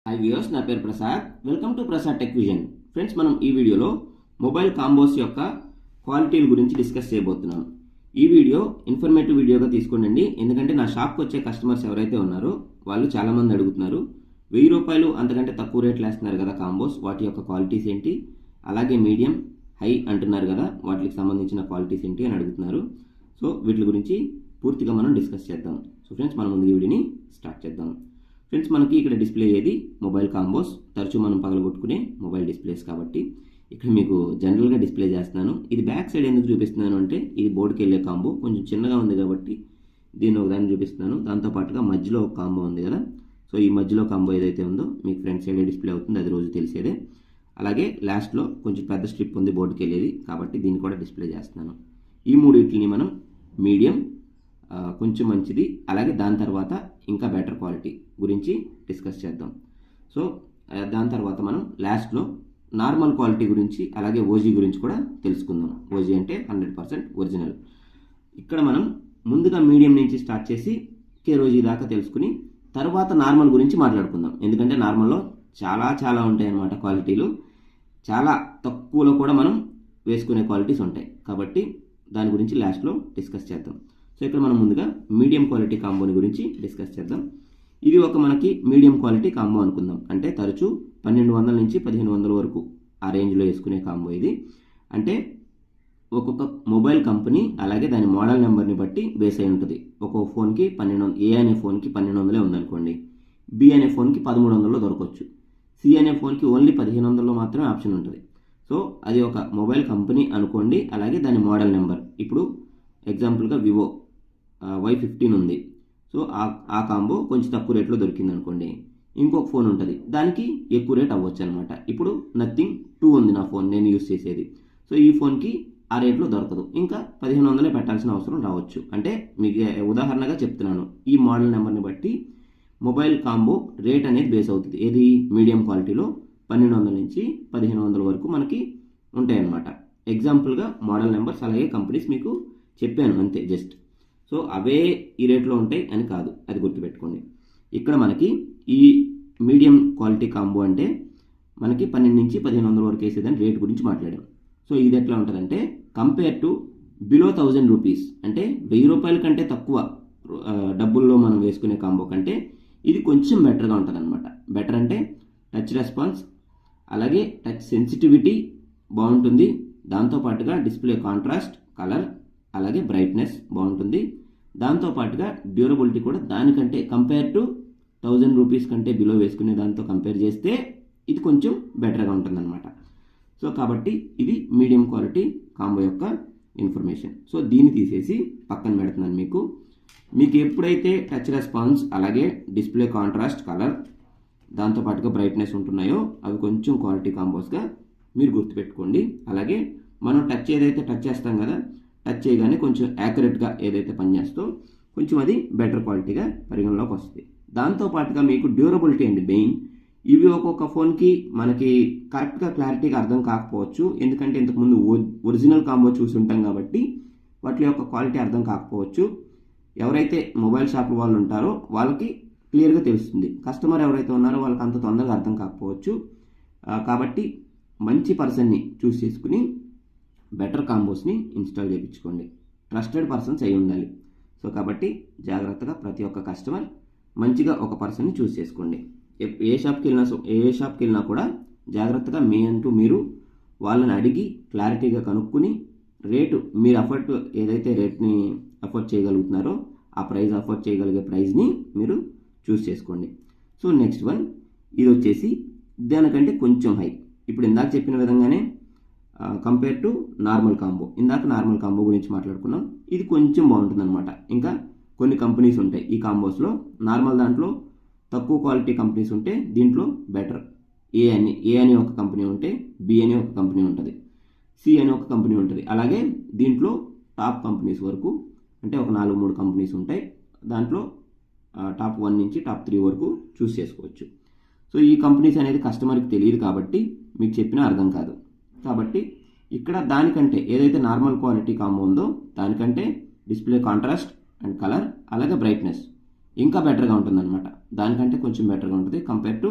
Hi viewers, నా పేరు Prasad. Welcome to Prasad tech vision. Friends, మనం ఈ వీడియోలో మొబైల్ కాంబోస్ యొక్క క్వాలిటీల గురించి డిస్కస్ చేయబోతున్నాం. ఈ వీడియో ఇన్ఫర్మేటివ్ వీడియోగా తీసుకోండి, ఎందుకంటే నా షాప్కి వచ్చే కస్టమర్స్ ఎవరైతే ఉన్నారో వాళ్ళు చాలామంది అడుగుతున్నారు. ₹1000 అంతకంటే తక్కువ రేట్లు వేస్తున్నారు కదా కాంబోస్, వాటి యొక్క క్వాలిటీస్ ఏంటి, అలాగే మీడియం హై అంటున్నారు కదా, వాటికి సంబంధించిన క్వాలిటీస్ ఏంటి అని అడుగుతున్నారు. సో వీటి గురించి పూర్తిగా మనం డిస్కస్ చేద్దాం. సో ఫ్రెండ్స్, మనం ముందు ఈ వీడియోని స్టార్ట్ చేద్దాం. ఫ్రెండ్స్, మనకి ఇక్కడ డిస్ప్లే అయ్యేది మొబైల్ కాంబోస్. తరచూ మనం పగలగొట్టుకునే మొబైల్ డిస్ప్లేస్ కాబట్టి ఇక్కడ మీకు జనరల్గా డిస్ప్లే చేస్తున్నాను. ఇది బ్యాక్ సైడ్ ఎందుకు చూపిస్తున్నాను అంటే, ఇది బోర్డుకి వెళ్ళే కాంబో కొంచెం చిన్నగా ఉంది కాబట్టి దీన్ని ఒకదాన్ని చూపిస్తున్నాను. దాంతోపాటుగా మధ్యలో ఒక కాంబో ఉంది కదా, సో ఈ మధ్యలో కాంబో ఏదైతే ఉందో మీకు ఫ్రంట్ సైడే డిస్ప్లే అవుతుంది, అది రోజు తెలిసేదే. అలాగే లాస్ట్లో కొంచెం పెద్ద స్ట్రిప్ ఉంది బోర్డుకి వెళ్ళేది, కాబట్టి దీన్ని కూడా డిస్ప్లే చేస్తున్నాను. ఈ మూడింటిని మనం మీడియం, కొంచెం మంచిది, అలాగే దాని తర్వాత ఇంకా బెటర్ క్వాలిటీ గురించి డిస్కస్ చేద్దాం. సో దాని తర్వాత మనం లాస్ట్లో నార్మల్ క్వాలిటీ గురించి అలాగే ఓజీ గురించి కూడా తెలుసుకుందాం. ఓజీ అంటే 100% ఒరిజినల్. ఇక్కడ మనం ముందుగా మీడియం నుంచి స్టార్ట్ చేసి కేరోజీ దాకా తెలుసుకుని తర్వాత నార్మల్ గురించి మాట్లాడుకుందాం. ఎందుకంటే నార్మల్లో చాలా ఉంటాయి అన్నమాట క్వాలిటీలు. చాలా తక్కువలో కూడా మనం వేసుకునే క్వాలిటీస్ ఉంటాయి, కాబట్టి దాని గురించి లాస్ట్లో డిస్కస్ చేద్దాం. సో ఇక్కడ మనం ముందుగా మీడియం క్వాలిటీ కాంబోని గురించి డిస్కస్ చేద్దాం. ఇది ఒక మనకి మీడియం క్వాలిటీ కాంబో అనుకుందాం. అంటే తరచూ 1200 నుంచి 1500 వరకు ఆ రేంజ్లో వేసుకునే కాంబో ఇది. అంటే ఒక్కొక్క మొబైల్ కంపెనీ అలాగే దాని మోడల్ నెంబర్ని బట్టి బేస్ అయి ఉంటుంది. ఒక్కొక్క ఫోన్కి 1200, ఏ అనే ఫోన్కి 1200 ఉందనుకోండి, బి అనే ఫోన్కి 1300 దొరకవచ్చు, సి అనే ఫోన్కి ఓన్లీ 1500 మాత్రమే ఆప్షన్ ఉంటుంది. సో అది ఒక మొబైల్ కంపెనీ అనుకోండి, అలాగే దాని మోడల్ నెంబర్. ఇప్పుడు ఎగ్జాంపుల్గా వివో Y15 ఉంది. సో ఆ కాంబో కొంచెం తక్కువ రేట్లో దొరికింది అనుకోండి. ఇంకొక ఫోన్ ఉంటుంది, దానికి ఎక్కువ రేట్ అవ్వచ్చు అనమాట. ఇప్పుడు నథింగ్ 2 ఉంది నా ఫోన్, నేను యూస్ చేసేది. సో ఈ ఫోన్కి ఆ రేట్లో దొరకదు, ఇంకా 1500 పెట్టాల్సిన అవసరం రావచ్చు. అంటే మీకు ఉదాహరణగా చెప్తున్నాను, ఈ మోడల్ నెంబర్ని బట్టి మొబైల్ కాంబో రేట్ అనేది బేస్ అవుతుంది. ఏది మీడియం క్వాలిటీలో 1200 నుంచి 1500 వరకు మనకి ఉంటాయి అన్నమాట. ఎగ్జాంపుల్గా మోడల్ నెంబర్స్ అలాగే కంపెనీస్ మీకు చెప్పాను అంతే, జస్ట్. సో అవే ఈ రేట్లో ఉంటాయి అని కాదు, అది గుర్తుపెట్టుకోండి. ఇక్కడ మనకి ఈ మీడియం క్వాలిటీ కాంబో అంటే మనకి 12 నుంచి 1500 వరకు వేసేదాన్ని రేట్ గురించి మాట్లాడాం. సో ఇది ఎట్లా ఉంటుందంటే, కంపేర్ టు బిలో ₹1000, అంటే ₹1000 కంటే తక్కువ డబ్బుల్లో మనం వేసుకునే కాంబో కంటే ఇది కొంచెం బెటర్గా ఉంటుంది అనమాట. బెటర్ అంటే టచ్ రెస్పాన్స్ అలాగే టచ్ సెన్సిటివిటీ బాగుంటుంది. దాంతోపాటుగా డిస్ప్లే కాంట్రాస్ట్, కలర్ అలాగే బ్రైట్నెస్ బాగుంటుంది. దాంతోపాటుగా డ్యూరబిలిటీ కూడా దానికంటే కంపేర్ టు ₹1000 కంటే బిలో వేసుకునే దాంతో కంపేర్ చేస్తే ఇది కొంచెం బెటర్గా ఉంటుంది అనమాట. సో కాబట్టి ఇది మీడియం క్వాలిటీ కాంబో యొక్క ఇన్ఫర్మేషన్. సో దీన్ని తీసేసి పక్కన పెడుతున్నాను. మీకు ఎప్పుడైతే టచ్ రెస్పాన్స్ అలాగే డిస్ప్లే కాంట్రాస్ట్, కలర్ దాంతోపాటుగా బ్రైట్నెస్ ఉంటున్నాయో అవి కొంచెం క్వాలిటీ కాంబోస్గా మీరు గుర్తుపెట్టుకోండి. అలాగే మనం ఏదైతే టచ్ చేస్తాం కదా, టచ్ చేయగానే కొంచెం యాక్యురేట్గా ఏదైతే పనిచేస్తో కొంచెం అది బెటర్ క్వాలిటీగా పరిగణలోకి వస్తుంది. దాంతోపాటుగా మీకు డ్యూరబిలిటీ అండి మెయిన్. ఇవి ఒక్కొక్క ఫోన్కి మనకి కరెక్ట్గా క్లారిటీగా అర్థం కాకపోవచ్చు, ఎందుకంటే ఇంతకుముందు ఒరిజినల్ కాంబో చూసి ఉంటాం కాబట్టి వాటి యొక్క క్వాలిటీ అర్థం కాకపోవచ్చు. ఎవరైతే మొబైల్ షాప్ వాళ్ళు ఉంటారో వాళ్ళకి క్లియర్గా తెలుస్తుంది. కస్టమర్ ఎవరైతే ఉన్నారో వాళ్ళకి అంత తొందరగా అర్థం కాకపోవచ్చు. కాబట్టి మంచి పర్సన్ని చూస్ చేసుకుని బెటర్ కాంబోస్ని ఇన్స్టాల్ చేయించుకోండి. ట్రస్టెడ్ పర్సన్స్ అయి ఉండాలి. సో కాబట్టి జాగ్రత్తగా ప్రతి ఒక్క కస్టమర్ మంచిగా ఒక పర్సన్ని చూస్ చేసుకోండి. ఏ షాప్కి వెళ్ళినా కూడా జాగ్రత్తగా మీరు వాళ్ళని అడిగి క్లారిటీగా కనుక్కుని రేటు మీరు ఏదైతే రేట్ని అఫోర్డ్ చేయగలుగుతున్నారో ఆ ప్రైస్ అఫోర్డ్ చేయగలిగే ప్రైస్ని మీరు చూస్ చేసుకోండి. సో నెక్స్ట్ వన్, ఇది వచ్చేసి దానికంటే కొంచెం హై. ఇప్పుడు ఇందాక చెప్పిన విధంగానే కంపేర్ టు నార్మల్ కాంబో, ఇందాక నార్మల్ కాంబో గురించి మాట్లాడుకున్నాం, ఇది కొంచెం బాగుంటుంది అనమాట. ఇంకా కొన్ని కంపెనీస్ ఉంటాయి ఈ కాంబోస్లో. నార్మల్ దాంట్లో తక్కువ క్వాలిటీ కంపెనీస్ ఉంటే దీంట్లో బెటర్. ఏ అని ఒక కంపెనీ ఉంటే బి అని ఒక కంపెనీ ఉంటుంది, సి అని ఒక కంపెనీ ఉంటుంది. అలాగే దీంట్లో టాప్ కంపెనీస్ వరకు అంటే ఒక 4-3 కంపెనీస్ ఉంటాయి. దాంట్లో టాప్ 1 నుంచి టాప్ 3 వరకు చూస్ చేసుకోవచ్చు. సో ఈ కంపెనీస్ అనేది కస్టమర్కి తెలియదు కాబట్టి మీకు చెప్పినా అర్థం కాదు. కాబట్టి ఇక్కడ దానికంటే ఏదైతే నార్మల్ క్వాలిటీ కాంబో ఉందో దానికంటే డిస్ప్లే కాంట్రాస్ట్ అండ్ కలర్ అలాగే బ్రైట్నెస్ ఇంకా బెటర్గా ఉంటుంది అనమాట. దానికంటే కొంచెం బెటర్గా ఉంటుంది కంపేర్ టు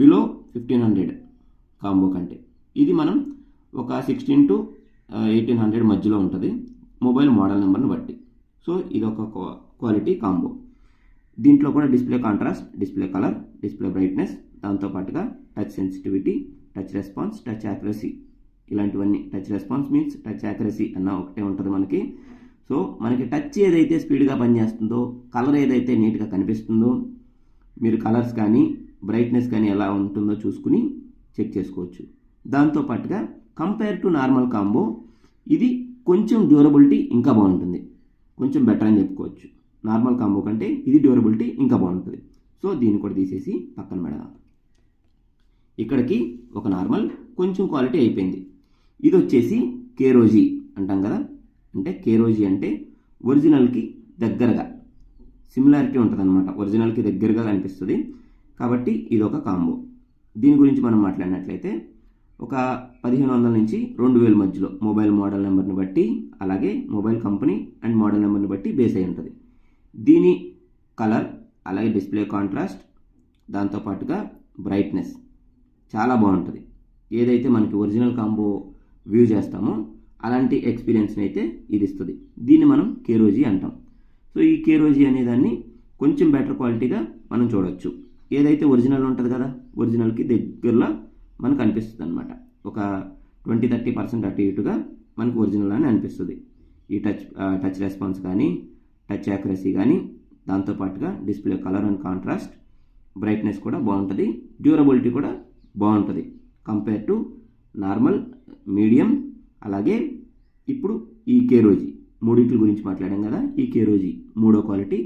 బిలో 1500 కాంబో కంటే. ఇది మనం ఒక 16 to 1800 మధ్యలో ఉంటుంది మొబైల్ మోడల్ నెంబర్ని బట్టి. సో ఇది ఒక క్వాలిటీ కాంబో. దీంట్లో కూడా display contrast, display colour, display brightness, దాంతోపాటుగా touch sensitivity, touch response, touch accuracy, ఇలాంటివన్నీ. Touch response means touch accuracy అన్న ఒకటే ఉంటుంది మనకి. సో మనకి టచ్ ఏదైతే స్పీడ్గా పనిచేస్తుందో, కలర్ ఏదైతే నీట్గా కనిపిస్తుందో, మీరు కలర్స్ కానీ బ్రైట్నెస్ కానీ ఎలా ఉంటుందో చూసుకుని చెక్ చేసుకోవచ్చు. దాంతోపాటుగా కంపేర్ టు నార్మల్ కాంబో ఇది కొంచెం డ్యూరబిలిటీ ఇంకా బాగుంటుంది, కొంచెం బెటర్ అని చెప్పుకోవచ్చు. నార్మల్ కాంబో కంటే ఇది డ్యూరబిలిటీ ఇంకా బాగుంటుంది. సో దీన్ని కూడా తీసేసి పక్కన పెడదాం. ఇక్కడికి ఒక నార్మల్ కొంచెం క్వాలిటీ అయిపోయింది. ఇది వచ్చేసి కేరోజీ అంటాం కదా, అంటే కేరోజీ అంటే ఒరిజినల్కి దగ్గరగా సిమిలారిటీ ఉంటుంది అనమాట, ఒరిజినల్కి దగ్గరగా కనిపిస్తుంది. కాబట్టి ఇది ఒక కాంబో. దీని గురించి మనం మాట్లాడినట్లయితే ఒక 1500 నుంచి 2000 మధ్యలో మొబైల్ మోడల్ నెంబర్ని బట్టి, అలాగే మొబైల్ కంపెనీ అండ్ మోడల్ నెంబర్ని బట్టి బేస్ అయి ఉంటుంది. దీని కలర్, అలాగే డిస్ప్లే కాంట్రాస్ట్, దాంతోపాటుగా బ్రైట్నెస్ చాలా బాగుంటుంది. ఏదైతే మనకి ఒరిజినల్ కాంబో వ్యూ చేస్తామో అలాంటి ఎక్స్పీరియన్స్ని అయితే ఇది ఇస్తుంది. దీన్ని మనం కేరోజీ అంటాం. సో ఈ కేరోజీ అనే దాన్ని కొంచెం బెటర్ క్వాలిటీగా మనం చూడవచ్చు. ఏదైతే ఒరిజినల్ ఉంటుంది కదా, ఒరిజినల్కి దగ్గరలో మనకు అనిపిస్తుంది అనమాట. ఒక 20-30% అటు ఇటుగా మనకు ఒరిజినల్ అని అనిపిస్తుంది. ఈ టచ్ రెస్పాన్స్ కానీ, టచ్ యాక్యురసీ కానీ, దాంతోపాటుగా display colour and contrast, brightness కూడా బాగుంటుంది, డ్యూరబిలిటీ కూడా బాగుంటుంది కంపేర్ టు నార్మల్, మీడియం, అలాగే ఇప్పుడు ఈ కేరోజీ. మూడింటి గురించి మాట్లాడాం కదా, ఈ కేరోజీ మూడో క్వాలిటీ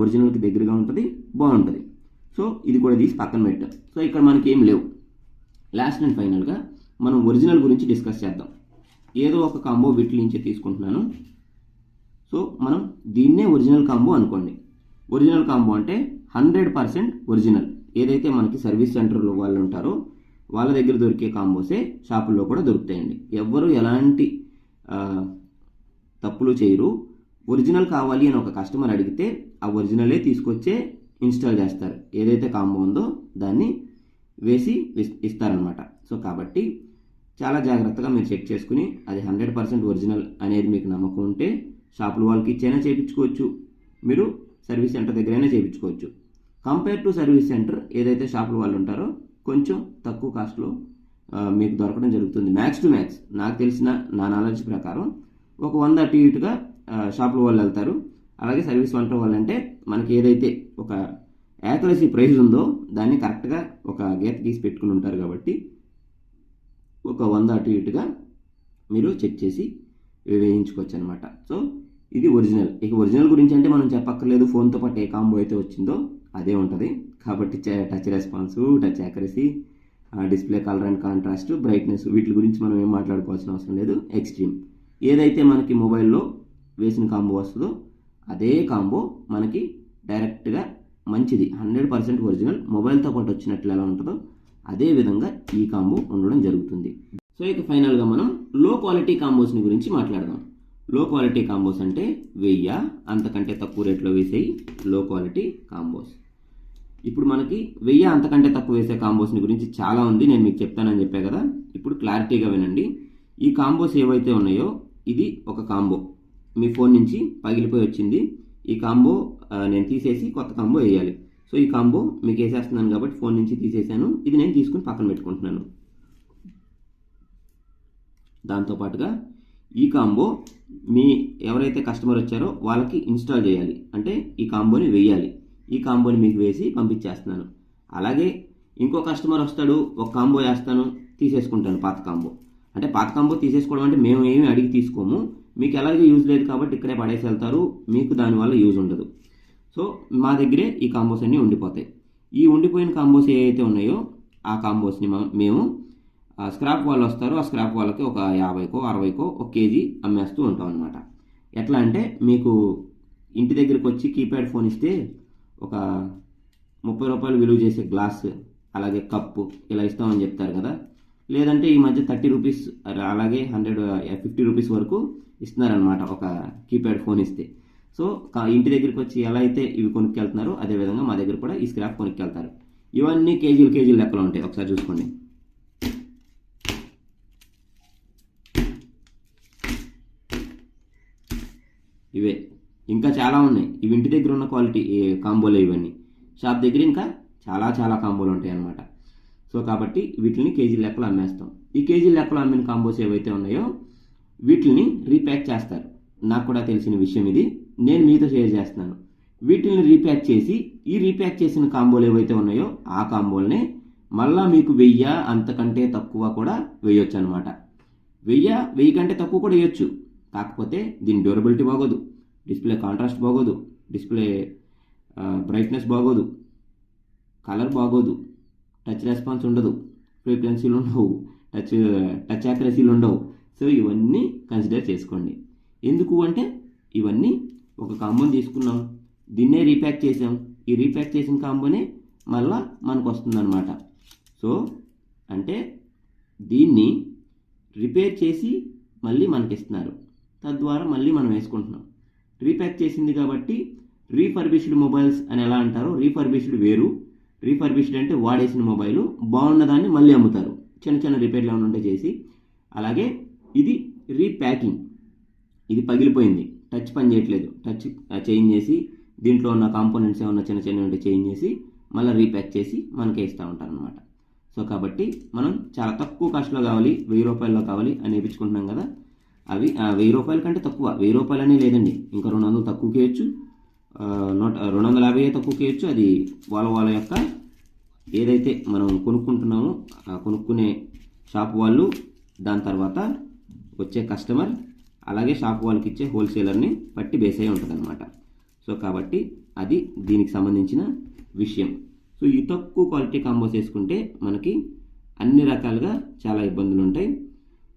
ఒరిజినల్కి దగ్గరగా ఉంటుంది, బాగుంటుంది. సో ఇది కూడా తీసి పక్కన పెట్టాం. సో ఇక్కడ మనకి ఏం లేవు. లాస్ట్ అండ్ ఫైనల్గా మనం ఒరిజినల్ గురించి డిస్కస్ చేద్దాం. ఏదో ఒక కాంబో వీటి నుంచి తీసుకుంటున్నాను. సో మనం దీన్నే ఒరిజినల్ కాంబో అనుకోండి. ఒరిజినల్ కాంబో అంటే 100% ఒరిజినల్. ఏదైతే మనకి సర్వీస్ సెంటర్లో వాళ్ళు ఉంటారో వాళ్ళ దగ్గర దొరికే కాంబోసే షాపుల్లో కూడా దొరుకుతాయండి. ఎవ్వరు ఎలాంటి తప్పులు చేయరు. ఒరిజినల్ కావాలి అని ఒక కస్టమర్ అడిగితే ఆ ఒరిజినలే తీసుకొచ్చే ఇన్స్టాల్ చేస్తారు. ఏదైతే కాంబో ఉందో దాన్ని వేసి ఇస్తారనమాట. సో కాబట్టి చాలా జాగ్రత్తగా మీరు చెక్ చేసుకుని అది 100% ఒరిజినల్ అనేది మీకు నమ్మకం ఉంటే షాపుల వాళ్ళకి ఇచ్చైనా చేయించుకోవచ్చు, మీరు సర్వీస్ సెంటర్ దగ్గరైనా చేయించుకోవచ్చు. కంపేర్ టు సర్వీస్ సెంటర్ ఏదైతే షాపుల వాళ్ళు ఉంటారో కొంచెం తక్కువ కాస్ట్లో మీకు దొరకడం జరుగుతుంది. మ్యాక్స్ టు మ్యాక్స్ నాకు తెలిసిన నా నాలెడ్జ్ ప్రకారం ఒక 100 అటు ఇటుగా షాపుల వాళ్ళు వెళ్తారు. అలాగే సర్వీస్ సెంటర్ వాళ్ళు అంటే మనకి ఏదైతే ఒక యాక్యురసీ ప్రైస్ ఉందో దాన్ని కరెక్ట్గా ఒక గీత తీసి పెట్టుకుని ఉంటారు. కాబట్టి ఒక 100 అటు ఇటుగా మీరు చెక్ చేసి వేయించుకోవచ్చు అనమాట. సో ఇది ఒరిజినల్. ఇక ఒరిజినల్ గురించి అంటే మనం చెప్పక్కర్లేదు, ఫోన్తో పాటు ఏ కాంబో అయితే వచ్చిందో అదే ఉంటుంది. కాబట్టి touch response, touch accuracy, display colour and contrast, brightness వీటి గురించి మనం ఏం మాట్లాడుకోవాల్సిన అవసరం లేదు. ఎక్స్ట్రీమ్ ఏదైతే మనకి మొబైల్లో వేసిన కాంబో వస్తుందో అదే కాంబో మనకి డైరెక్ట్గా మంచిది 100% ఒరిజినల్ మొబైల్తో పాటు వచ్చినట్లు ఎలా ఉంటుందో అదే విధంగా ఈ కాంబో ఉండడం జరుగుతుంది. సో ఇక ఫైనల్గా మనం లో క్వాలిటీ కాంబోస్ని గురించి మాట్లాడదాం. లో క్వాలిటీ కాంబోస్ అంటే 1000 అంతకంటే తక్కువ రేట్లో వేసేయి లో క్వాలిటీ కాంబోస్. ఇప్పుడు మనకి 1000 అంతకంటే తక్కువ వేసే కాంబోస్ని గురించి చాలా ఉంది, నేను మీకు చెప్తానని చెప్పా కదా. ఇప్పుడు క్లారిటీగా వినండి. ఈ కాంబోస్ ఏవైతే ఉన్నాయో ఇది ఒక కాంబో మీ ఫోన్ నుంచి పగిలిపోయి వచ్చింది. ఈ కాంబో నేను తీసేసి కొత్త కాంబో వేయాలి. సో ఈ కాంబో మీకు వేసేస్తున్నాను కాబట్టి ఫోన్ నుంచి తీసేసాను. ఇది నేను తీసుకుని పక్కన పెట్టుకుంటున్నాను. దాంతోపాటుగా ఈ కాంబో మీ ఎవరైతే కస్టమర్ వచ్చారో వాళ్ళకి ఇన్స్టాల్ చేయాలి, అంటే ఈ కాంబోని వేయాలి. ఈ కాంబోని మీకు వేసి పంపించేస్తున్నాను. అలాగే ఇంకో కస్టమర్ వస్తాడు, ఒక కాంబో వేస్తాను, తీసేసుకుంటాను పాత కాంబో. అంటే పాత కాంబో తీసేసుకోవడం అంటే మేము ఏమి అడిగి తీసుకోము, మీకు ఎలాగే యూజ్ లేదు కాబట్టి ఇక్కడే పడేసి వెళ్తారు, మీకు దానివల్ల యూజ్ ఉండదు. సో మా దగ్గరే ఈ కాంబోస్ అన్నీ ఉండిపోతాయి. ఈ ఉండిపోయిన కాంబోస్ ఏవైతే ఉన్నాయో ఆ కాంబోస్ని మేము స్క్రాప్ వాళ్ళు వస్తారు, ఆ స్క్రాప్ వాళ్ళకి ఒక 50కో 60కో 1 కేజీ అమ్మేస్తూ ఉంటాం అనమాట. ఎట్లా అంటే మీకు ఇంటి దగ్గరికి వచ్చి కీప్యాడ్ ఫోన్ ఇస్తే ఒక 30 రూపాయలు విలువ చేసే గ్లాస్, అలాగే కప్పు ఇలా ఇస్తామని చెప్తారు కదా. లేదంటే ఈ మధ్య 30 రూపీస్ అలాగే 50 రూపీస్ వరకు ఇస్తున్నారనమాట ఒక కీప్యాడ్ ఫోన్ ఇస్తే. సో ఇంటి దగ్గరికి వచ్చి ఎలా అయితే ఇవి కొనుక్కెళ్తున్నారో అదేవిధంగా మా దగ్గర కూడా ఈ స్క్రాప్ కొనుక్కెళ్తారు. ఇవన్నీ కేజీలు లెక్కలు ఉంటాయి, ఒకసారి చూసుకోండి. ఇవే ఇంకా చాలా ఉన్నాయి. ఇవి ఇంటి దగ్గర ఉన్న క్వాలిటీ కాంబోలే ఇవన్నీ. షాప్ దగ్గర ఇంకా చాలా కాంబోలు ఉంటాయి అన్నమాట. సో కాబట్టి వీటిని కేజీ లెక్కలు అమ్మేస్తాం. ఈ కేజీ లెక్కలు అమ్మిన కాంబోస్ ఏవైతే ఉన్నాయో వీటిని రీప్యాక్ చేస్తారు. నాకు కూడా తెలిసిన విషయం ఇది, నేను మీతో షేర్ చేస్తున్నాను. వీటిని రీప్యాక్ చేసి ఈ రీప్యాక్ చేసిన కాంబోలు ఏవైతే ఉన్నాయో ఆ కాంబోల్నే మళ్ళా మీకు 1000 అంతకంటే తక్కువ కూడా వేయొచ్చు అనమాట. 1000 కంటే తక్కువ కూడా వేయొచ్చు. కాకపోతే దీని డ్యూరబిలిటీ బాగోదు, డిస్ప్లే కాంట్రాస్ట్ బాగోదు, డిస్ప్లే బ్రైట్నెస్ బాగోదు, కలర్ బాగోదు, టచ్ రెస్పాన్స్ ఉండదు, ఫ్రీక్వెన్సీలు ఉండవు, టచ్ యాక్యురసీలు ఉండవు. సో ఇవన్నీ కన్సిడర్ చేసుకోండి. ఎందుకు అంటే ఇవన్నీ ఒక కాంబోని తీసుకున్నాం, దీన్నే రీప్యాక్ చేసాం, ఈ రీప్యాక్ చేసిన కాంబోనే మళ్ళా మనకు వస్తుందన్నమాట. సో అంటే దీన్ని రిపేర్ చేసి మళ్ళీ మనకి ఇస్తున్నారు, తద్వారా మళ్ళీ మనం వేసుకుంటున్నాం. రీప్యాక్ చేసింది కాబట్టి రీఫర్బిష్డ్ మొబైల్స్ అని ఎలా అంటారో, రీఫర్బిష్డ్ వేరు, రీఫర్బిష్డ్ అంటే వాడేసిన మొబైల్ బాగున్నదాన్ని మళ్ళీ అమ్ముతారు, చిన్న రిపేర్లు ఏమైనా ఉంటే చేసి. అలాగే ఇది రీప్యాకింగ్, ఇది పగిలిపోయింది, టచ్ పని చేయట్లేదు, టచ్ చేంజ్ చేసి దీంట్లో ఉన్న కాంపోనెంట్స్ ఏమన్నా చిన్న ఉంటే చేంజ్ చేసి మళ్ళీ రీప్యాక్ చేసి మనకే ఇస్తూ ఉంటారు అనమాట. సో కాబట్టి మనం చాలా తక్కువ కాస్ట్లో కావాలి, 1000 రూపాయల్లో కావాలి అని వేయించుకుంటున్నాం కదా, అవి 1000 రూపాయల కంటే తక్కువ, 1000 రూపాయలు అనే లేదండి, ఇంకా 200 తక్కువ చేయొచ్చు, 250 తక్కువ చేయొచ్చు. అది వాళ్ళ యొక్క ఏదైతే మనం కొనుక్కుంటున్నామో కొనుక్కునే షాప్ వాళ్ళు, దాని తర్వాత వచ్చే కస్టమర్, అలాగే షాప్ వాళ్ళకి ఇచ్చే హోల్సేలర్ని బట్టి బేస్ అయి ఉంటుంది అనమాట. సో కాబట్టి అది దీనికి సంబంధించిన విషయం. సో ఈ తక్కువ క్వాలిటీ కాంబోస్ వేసుకుంటే మనకి అన్ని రకాలుగా చాలా ఇబ్బందులు ఉంటాయి.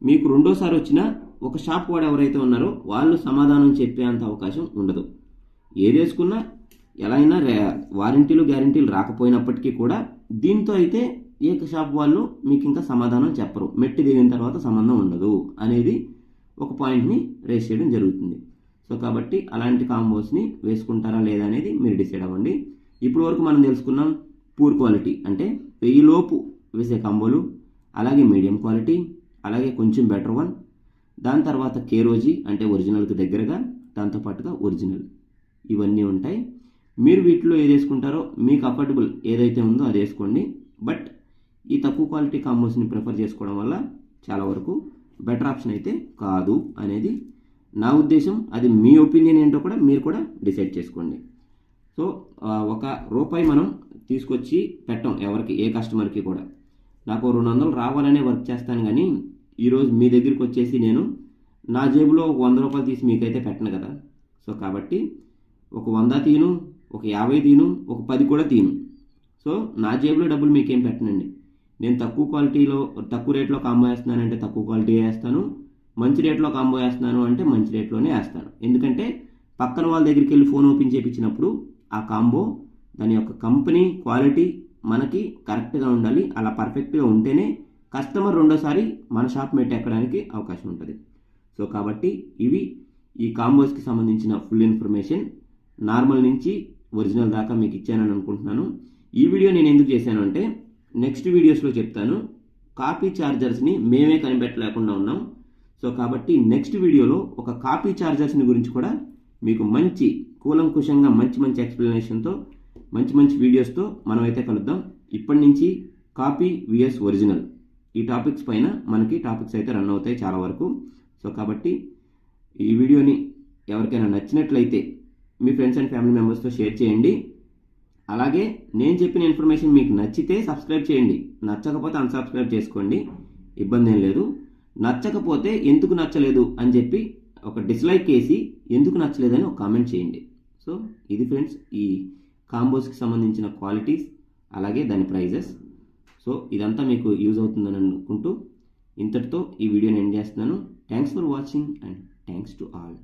మీకు రెండోసారి వచ్చిన ఒక షాప్ వాడు ఎవరైతే ఉన్నారో వాళ్ళు సమాధానం చెప్పేంత అవకాశం ఉండదు. ఏది వేసుకున్నా ఎలా అయినా వారంటీలు గ్యారంటీలు రాకపోయినప్పటికీ కూడా దీంతో అయితే ఏ షాప్ వాళ్ళు మీకు ఇంకా సమాధానం చెప్పరు, మెట్టి దిగిన తర్వాత సంబంధం ఉండదు అనేది ఒక పాయింట్ని రేస్ చేయడం జరుగుతుంది. సో కాబట్టి అలాంటి కాంబోస్ని వేసుకుంటారా లేదా అనేది మీరు డిసైడ్ అవ్వండి. ఇప్పుడు వరకు మనం తెలుసుకున్నాం పూర్ క్వాలిటీ అంటే 1000 లోపు వేసే కాంబోలు, అలాగే మీడియం క్వాలిటీ, అలాగే కొంచెం బెటర్ వన్, దాని తర్వాత కేరోజీ అంటే ఒరిజినల్కి దగ్గరగా, దాంతోపాటుగా ఒరిజినల్, ఇవన్నీ ఉంటాయి. మీరు వీటిలో ఏది వేసుకుంటారో మీకు అఫోర్డబుల్ ఏదైతే ఉందో అది వేసుకోండి. బట్ ఈ తక్కువ క్వాలిటీ కాంబోస్ని ప్రిఫర్ చేసుకోవడం వల్ల చాలా వరకు బెటర్ ఆప్షన్ అయితే కాదు అనేది నా ఉద్దేశం. అది మీ ఒపీనియన్ ఏంటో కూడా మీరు కూడా డిసైడ్ చేసుకోండి. సో ₹1 మనం తీసుకొచ్చి పెట్టం ఎవరికి, ఏ కస్టమర్కి కూడా. నాకు 200 రావాలనే వర్క్ చేస్తాను, కానీ ఈరోజు మీ దగ్గరికి వచ్చేసి నేను నా జేబులో ₹100 తీసి మీకైతే పెట్టను కదా. సో కాబట్టి ఒక 100 తీను, ఒక 50 తీను, ఒక 10 కూడా తీను. సో నా జేబులో డబ్బులు మీకేం పెట్టనండి. నేను తక్కువ క్వాలిటీలో తక్కువ రేట్లో కాంబో వేస్తున్నానంటే తక్కువ క్వాలిటీ వేస్తాను, మంచి రేట్లో కాంబో వేస్తున్నాను అంటే మంచి రేట్లోనే వేస్తాను. ఎందుకంటే పక్కన వాళ్ళ దగ్గరికి వెళ్ళి ఫోన్ ఓపెన్ చేయించినప్పుడు ఆ కాంబో దాని యొక్క కంపెనీ క్వాలిటీ మనకి కరెక్ట్గా ఉండాలి. అలా పర్ఫెక్ట్గా ఉంటేనే కస్టమర్ రెండోసారి మన షాప్ మెట్ ఎక్కడానికి అవకాశం ఉంటుంది. సో కాబట్టి ఇవి ఈ కాంబోస్కి సంబంధించిన ఫుల్ ఇన్ఫర్మేషన్, నార్మల్ నుంచి ఒరిజినల్ దాకా మీకు ఇచ్చానని అనుకుంటున్నాను. ఈ వీడియో నేను ఎందుకు చేశాను అంటే నెక్స్ట్ వీడియోస్లో చెప్తాను. కాపీ ఛార్జర్స్ని మేమే కనిపెట్టలేకుండా ఉన్నాం. సో కాబట్టి నెక్స్ట్ వీడియోలో ఒక కాపీ ఛార్జర్స్ని గురించి కూడా మీకు మంచి కూలంకుషంగా మంచి ఎక్స్ప్లెనేషన్తో మంచి వీడియోస్తో మనమైతే కలుద్దాం. ఇప్పటి నుంచి కాపీ విఎస్ ఒరిజినల్ ఈ టాపిక్స్ పైన మనకి టాపిక్స్ అయితే రన్ అవుతాయి చాలా వరకు. సో కాబట్టి ఈ వీడియోని ఎవరికైనా నచ్చినట్లయితే మీ ఫ్రెండ్స్ అండ్ ఫ్యామిలీ మెంబర్స్తో షేర్ చేయండి. అలాగే నేను చెప్పిన ఇన్ఫర్మేషన్ మీకు నచ్చితే సబ్స్క్రైబ్ చేయండి, నచ్చకపోతే అన్సబ్స్క్రైబ్ చేసుకోండి, ఇబ్బంది ఏం లేదు. నచ్చకపోతే ఎందుకు నచ్చలేదు అని చెప్పి ఒక డిస్లైక్ వేసి ఎందుకు నచ్చలేదని ఒక కామెంట్ చేయండి. సో ఇది ఫ్రెండ్స్ ఈ కాంబోస్కి సంబంధించిన క్వాలిటీస్, అలాగే దాని ప్రైజెస్. సో ఇదంతా మీకు యూజ్ అవుతుందని అనుకుంటూ ఇంతటితో ఈ వీడియోని ఎండ్ చేస్తున్నాను. Thanks for watching and thanks to all.